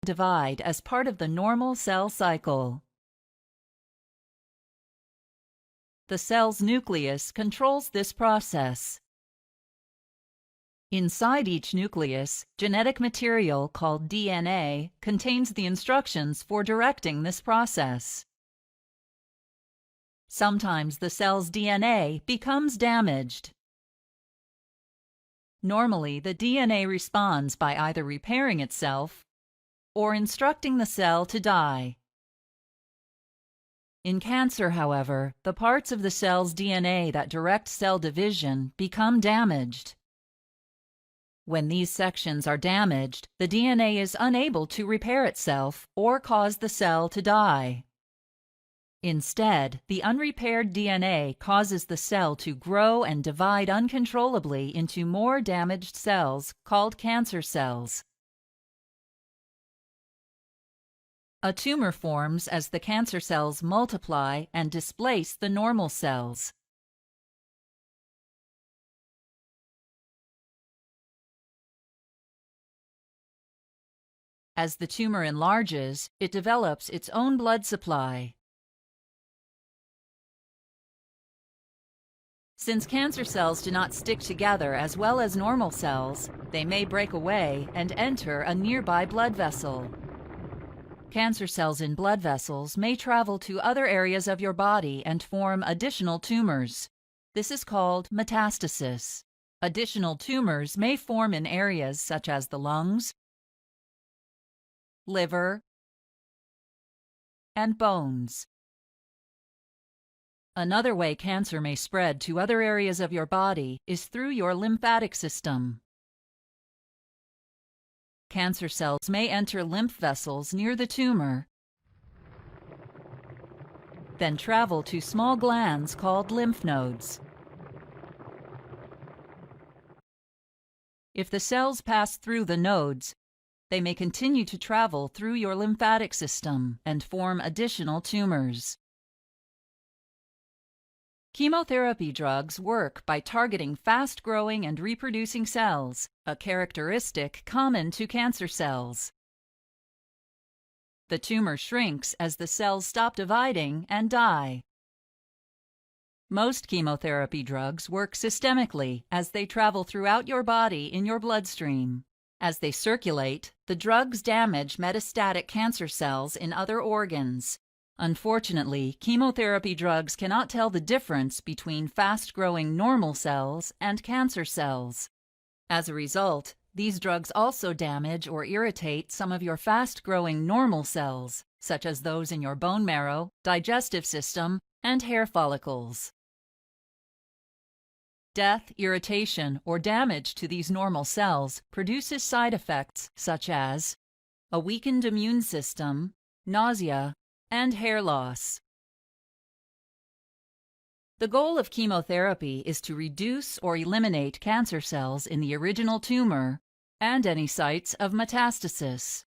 divide as part of the normal cell cycle. The cell's nucleus controls this process. Inside each nucleus, genetic material called DNA contains the instructions for directing this process. Sometimes the cell's DNA becomes damaged. Normally, the DNA responds by either repairing itself or instructing the cell to die. In cancer, however, the parts of the cell's DNA that direct cell division become damaged. When these sections are damaged, the DNA is unable to repair itself or cause the cell to die. Instead, the unrepaired DNA causes the cell to grow and divide uncontrollably into more damaged cells called cancer cells. A tumor forms as the cancer cells multiply and displace the normal cells. As the tumor enlarges, it develops its own blood supply. Since cancer cells do not stick together as well as normal cells, they may break away and enter a nearby blood vessel. Cancer cells in blood vessels may travel to other areas of your body and form additional tumors. This is called metastasis. Additional tumors may form in areas such as the lungs, liver, and bones. Another way cancer may spread to other areas of your body is through your lymphatic system. Cancer cells may enter lymph vessels near the tumor, then travel to small glands called lymph nodes. If the cells pass through the nodes, they may continue to travel through your lymphatic system and form additional tumors. Chemotherapy drugs work by targeting fast-growing and reproducing cells, a characteristic common to cancer cells. The tumor shrinks as the cells stop dividing and die. Most chemotherapy drugs work systemically as they travel throughout your body in your bloodstream. As they circulate, the drugs damage metastatic cancer cells in other organs. Unfortunately, chemotherapy drugs cannot tell the difference between fast-growing normal cells and cancer cells. As a result, these drugs also damage or irritate some of your fast-growing normal cells, such as those in your bone marrow, digestive system, and hair follicles. Death, irritation, or damage to these normal cells produces side effects such as a weakened immune system, nausea, and hair loss. The goal of chemotherapy is to reduce or eliminate cancer cells in the original tumor and any sites of metastasis.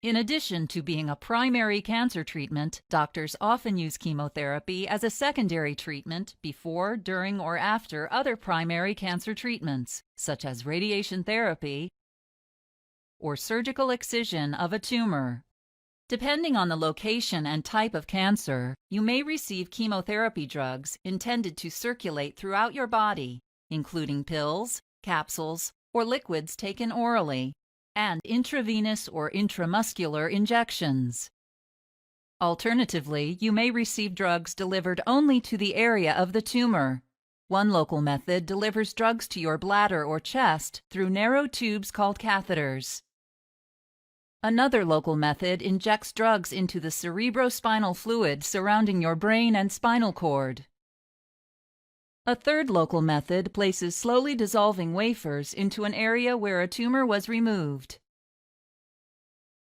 In addition to being a primary cancer treatment, doctors often use chemotherapy as a secondary treatment before, during, or after other primary cancer treatments, such as radiation therapy or surgical excision of a tumor. Depending on the location and type of cancer, you may receive chemotherapy drugs intended to circulate throughout your body, including pills, capsules, or liquids taken orally, and intravenous or intramuscular injections. Alternatively, you may receive drugs delivered only to the area of the tumor. One local method delivers drugs to your bladder or chest through narrow tubes called catheters. Another local method injects drugs into the cerebrospinal fluid surrounding your brain and spinal cord. A third local method places slowly dissolving wafers into an area where a tumor was removed.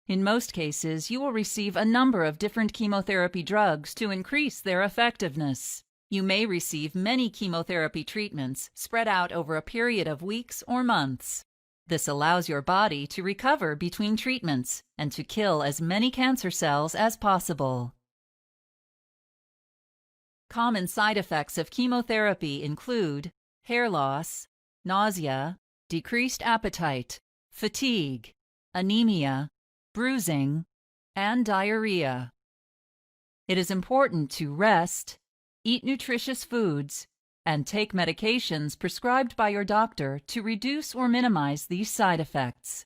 In most cases, you will receive a number of different chemotherapy drugs to increase their effectiveness. You may receive many chemotherapy treatments spread out over a period of weeks or months. This allows your body to recover between treatments and to kill as many cancer cells as possible. Common side effects of chemotherapy include hair loss, nausea, decreased appetite, fatigue, anemia, bruising, and diarrhea. It is important to rest, eat nutritious foods, and take medications prescribed by your doctor to reduce or minimize these side effects.